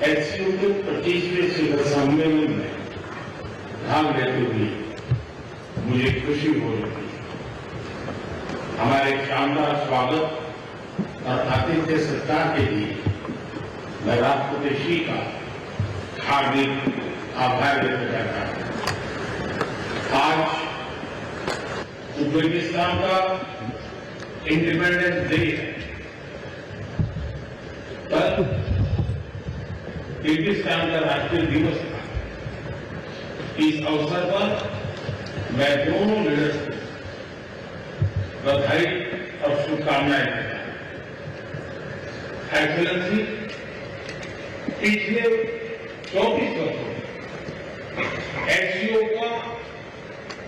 एचसीओ के 25वें शिखर सम्मेलन में भाग लेते हुए मुझे खुशी हो रही है। हमारे शानदार स्वागत और आतिथ्य सत्कार के लिए मैं राष्ट्रपति श्री का हार्दिक आभार व्यक्त करता हूं। आज उज्बेकिस्तान का इंडिपेंडेंस डे है। कल किर्गिस्तान का राष्ट्रीय दिवस था। इस अवसर पर मैं दोनों लीडर्स को बधाई और शुभकामनाएं देता हूं। एक्सेलेंसी, पिछले 24 वर्षों में एचसीओ का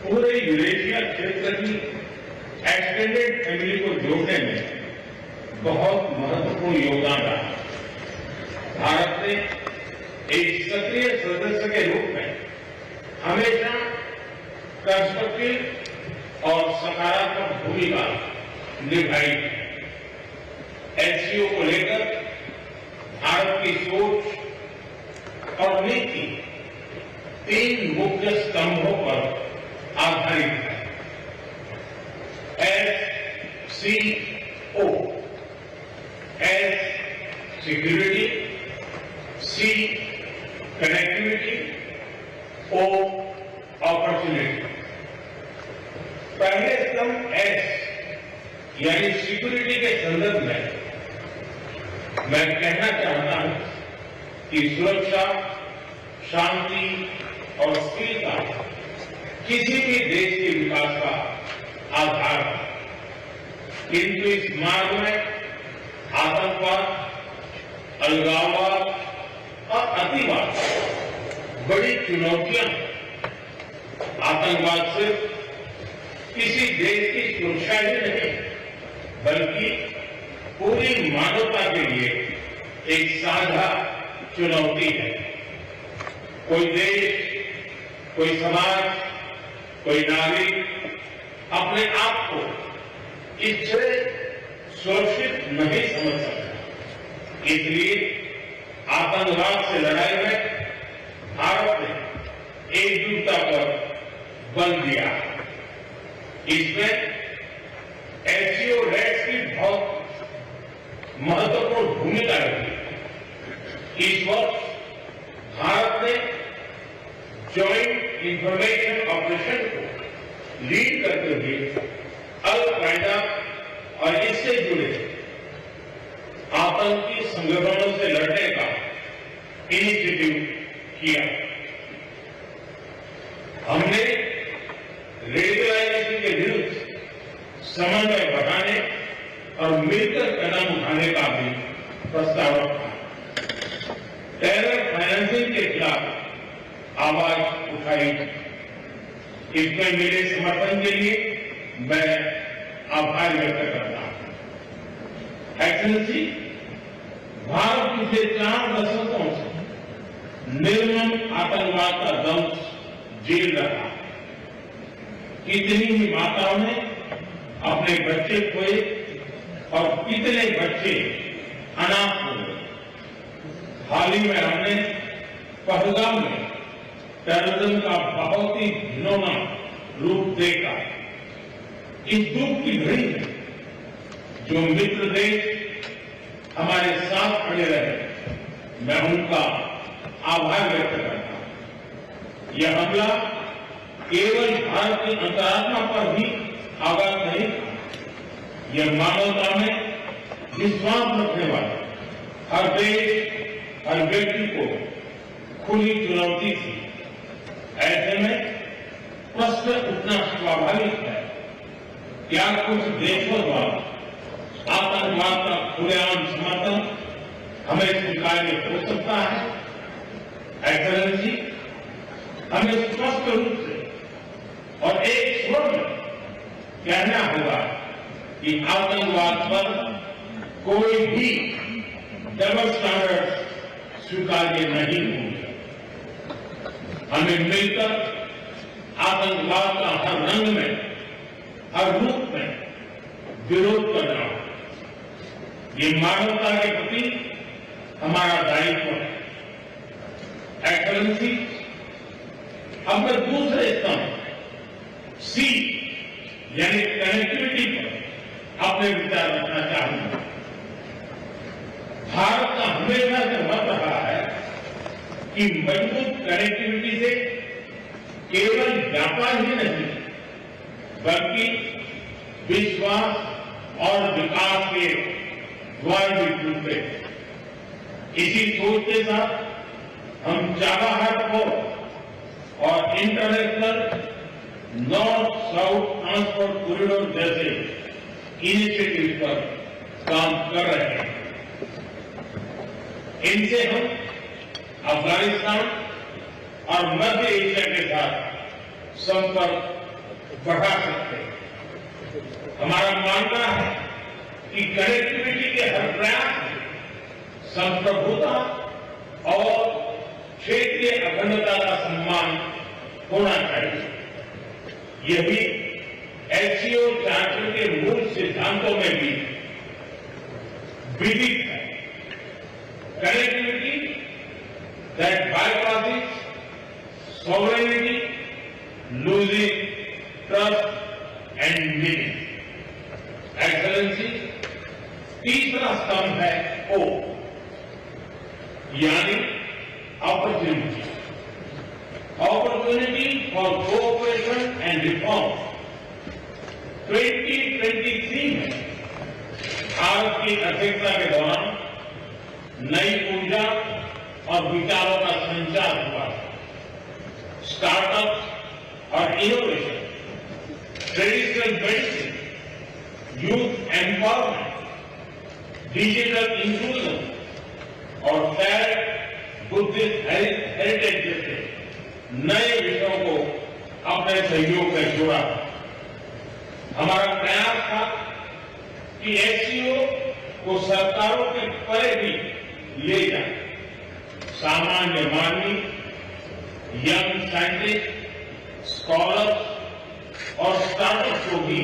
पूरे यूरेशिया क्षेत्र की एक्सटेंडेड फैमिली को जोड़ने में बहुत महत्वपूर्ण योगदान रहा। भारत ने एक सक्रिय सदस्य के रूप में हमेशा कंस्ट्रक्टिव और सकारात्मक भूमिका निभाई। एचसीओ को लेकर भारत की सोच और नीति 3 मुख्य स्तंभों पर आधारित है। एससीओ, एस सिक्योरिटी, सी कनेक्टिविटी, ओ अपॉर्चुनिटी। पहले स्तंभ एस यानी सिक्योरिटी के संदर्भ में मैं कहना चाहता हूं कि सुरक्षा, शांति और स्थिरता किसी भी देश के विकास का आधार है। किंतु इस मार्ग में आतंकवाद, अलगाववाद और अतिवाद बड़ी चुनौतियां हैं। आतंकवाद सिर्फ किसी देश की सुरक्षा ही नहीं बल्कि पूरी मानवता के लिए एक साझा चुनौती है। कोई देश, कोई समाज, कोई नागरिक अपने आप को इससे सुरक्षित नहीं समझ सकता। इसलिए आतंकवाद से लड़ाई में भारत ने एकजुटता पर बल दिया। इसमें एचसीओ रेट्स की बहुत महत्वपूर्ण भूमिका रही। इस वर्ष भारत ने ज्वाइंट इंफॉर्मेशन ऑपरेशन को लीड करते हुए अल-कायदा और इससे जुड़े आतंकी संगठनों से लड़ने का इनिशिएटिव किया। हमने रेडिकलाइजेशन के विरुद्ध समन्वय बढ़ाने और मिलकर कदम उठाने का भी प्रस्ताव रखा। टेरर फाइनेंसिंग के खिलाफ आवाज उठाई। इसमें मेरे समर्थन के लिए मैं आभार व्यक्त करता हूं। एक्सेलेंसी, भारत पिछले 4 दशकों से निर्मम आतंकवाद का दंश झेल रहा है। कितनी ही माताओं ने अपने बच्चे खोए और कितने बच्चे अनाथ हो गए। हाल ही में हमने पहलगाम में टेररिज्म का बहुत ही घिनौना रूप देखा। इस दुख की घड़ी में जो मित्र देश हमारे साथ खड़े रहे, मैं उनका आभार व्यक्त करता हूं। यह हमला केवल भारत की अंतरात्मा पर ही आघात नहीं था, यह मानवता में विश्वास रखने वाले हर देश, हर व्यक्ति को खुली चुनौती थी। ऐसे में प्रश्न उठना स्वाभाविक है, क्या कुछ देशों द्वारा आतंकवाद का खुलेआम समर्थन हमें स्वीकार्य हो सकता है? एक्सेलेंसी, हमें स्पष्ट रूप से और एक स्वर में कहना होगा कि आतंकवाद पर कोई भी डबल स्टैंडर्ड स्वीकार्य नहीं होंगे। हमें मिलकर आतंकवाद का हर रंग में, हर रूप में विरोध करना होगा। ये मानवता के प्रति हमारा दायित्व है। एक्सलेंसी, अब मैं दूसरे स्तंभ सी यानी कनेक्टिविटी पर अपने विचार रखना चाहूंगा। भारत का हमेशा से मत रहा है कि मजबूत कनेक्टिविटी से केवल व्यापार ही नहीं बल्कि विश्वास और विकास के द्वार भी खुलते हैं। इसी सोच के साथ हम चाबहार पोर्ट और international north south transport corridor जैसे इनिशिएटिव पर काम कर रहे हैं। इनसे हम अफगानिस्तान और मध्य एशिया के साथ संपर्क बढ़ा सकते हैं। हमारा मानना है कि कनेक्टिविटी के हर प्रयास में संप्रभुता और क्षेत्रीय अखंडता का सम्मान होना चाहिए। यही एससीओ चार्टर के मूल सिद्धांतों में भी विदित है। Connectivity that bypasses sovereignty, losing trust and meaning. Excellency, तीसरा स्तंभ है ओ यानी opportunity. Opportunity for cooperation and reform. 2023 में भारत की अध्यक्षता के दौरान नई ऊर्जा और विचारों का संचार हुआ। स्टार्टअप और innovation, traditional medicine, youth empowerment, digital inclusion और शेयर्ड बुद्धिस्ट हेरिटेज जैसे नए विषयों को अपने सहयोग में जोड़ा। हमारा प्रयास था कि एससीओ को सरकारों के परे भी ले जाए। सामान्य मानवी, यंग साइंटिस्ट, स्कॉलर्स और स्टार्टअप को भी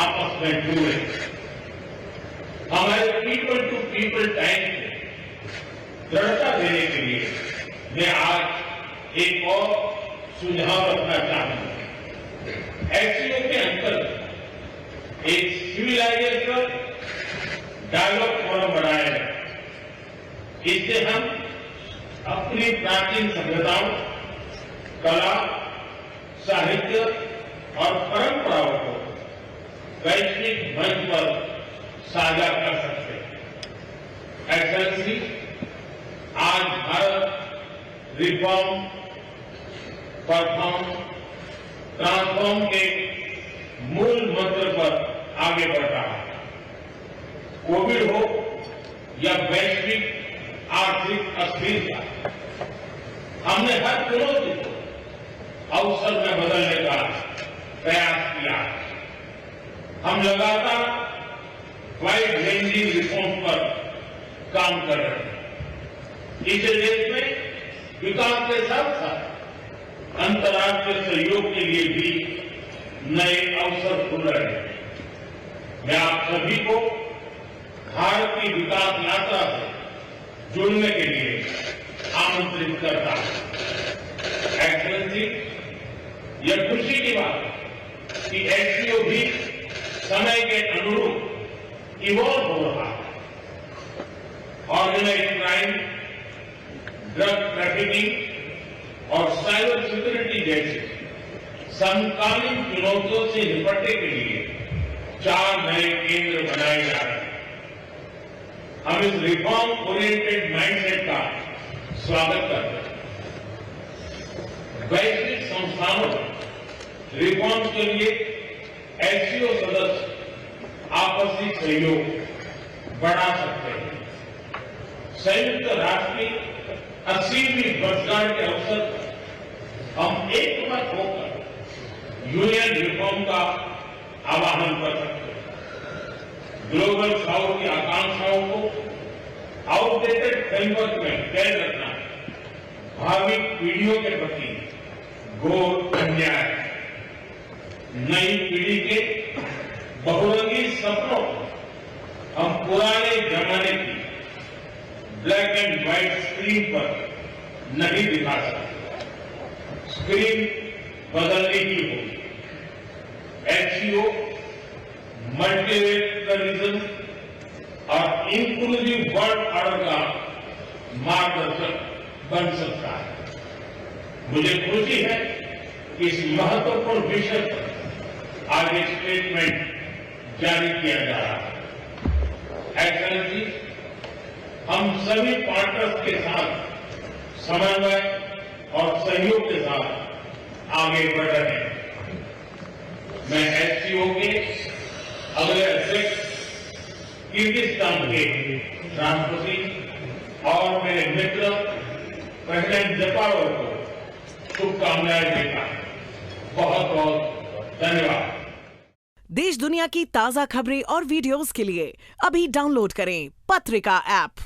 आपस में जोड़े। हमारे पीपल टू पीपल टाइम को दृढ़ता देने के लिए मैं आज एक और सुझाव रखना चाहूंगा। एससीओ के अंतर्गत एक सिविलाइजेशन डायलॉग फोरम बनाया जाए। इससे हम अपनी प्राचीन सभ्यताओं, कला, साहित्य और परंपराओं को वैश्विक मंच पर साझा कर सकते हैं। एक्सेलेंसी, आज भारत रिफॉर्म, परफॉर्म, ट्रांसफॉर्म के मूल मंत्र पर आगे बढ़ रहा है। कोविड हो या वैश्विक आर्थिक अस्थिरता, हमने हर चुनौती को अवसर में बदलने का प्रयास किया। हम लगातार वाइड रेंजिंग रिफॉर्म पर काम कर रहे हैं। इस देश में विकास के साथ साथ अंतर्राष्ट्रीय सहयोग के लिए भी नए अवसर खुल रहे हैं। मैं आप सभी को भारत की विकास यात्रा से जुड़ने के लिए आमंत्रित करता हूं। एक्सेलेंसी, यह खुशी की बात है कि एससीओ भी समय के अनुरूप इवॉल्व हो रहा है। ऑर्गेनाइज्ड क्राइम, ड्रग ट्रैफिकिंग और साइबर सिक्योरिटी जैसे समकालीन चुनौतियों से निपटने के लिए 4 नए केंद्र बनाए जा रहे हैं। हम इस रिफॉर्म ओरिएंटेड माइंडसेट का स्वागत करते हैं। वैश्विक संस्थानों में रिफॉर्म के लिए एससीओ सदस्य आपसी सहयोग बढ़ा सकते हैं। संयुक्त राष्ट्र की 80वीं वर्षगांठ के अवसर पर हम एकमत होकर यूएन रिफॉर्म का आह्वान कर सकते हैं। ग्लोबल साउथ की आकांक्षाओं को आउटडेटेड फ्रेमवर्क में कैद रखना भावी पीढ़ियों के प्रति घोर अन्याय है। नई पीढ़ी के बहुरंगी सपनों को हम पुराने जमाने की ब्लैक एंड व्हाइट स्क्रीन पर नहीं दिखा सकते, स्क्रीन बदलने की होगी। एचसीओ मल्टीलेटरलिज्म और इंक्लूसिव वर्ल्ड ऑर्डर का मार्गदर्शक बन सकता है। मुझे खुशी है कि इस महत्वपूर्ण विषय पर आज एक स्टेटमेंट जारी किया जा रहा है। एक्सेलेंसी, हम सभी पार्टनर्स के साथ समन्वय और सहयोग के साथ आगे बढ़ रहे हैं। मैं एचसीओ के अगले अध्यक्ष किर्गिस्तान के राष्ट्रपति और मेरे मित्र प्रेसिडेंट जपारोव को शुभकामनाएं देता हूं। बहुत बहुत धन्यवाद। देश दुनिया की ताजा खबरें और वीडियोस के लिए अभी डाउनलोड करें पत्रिका ऐप।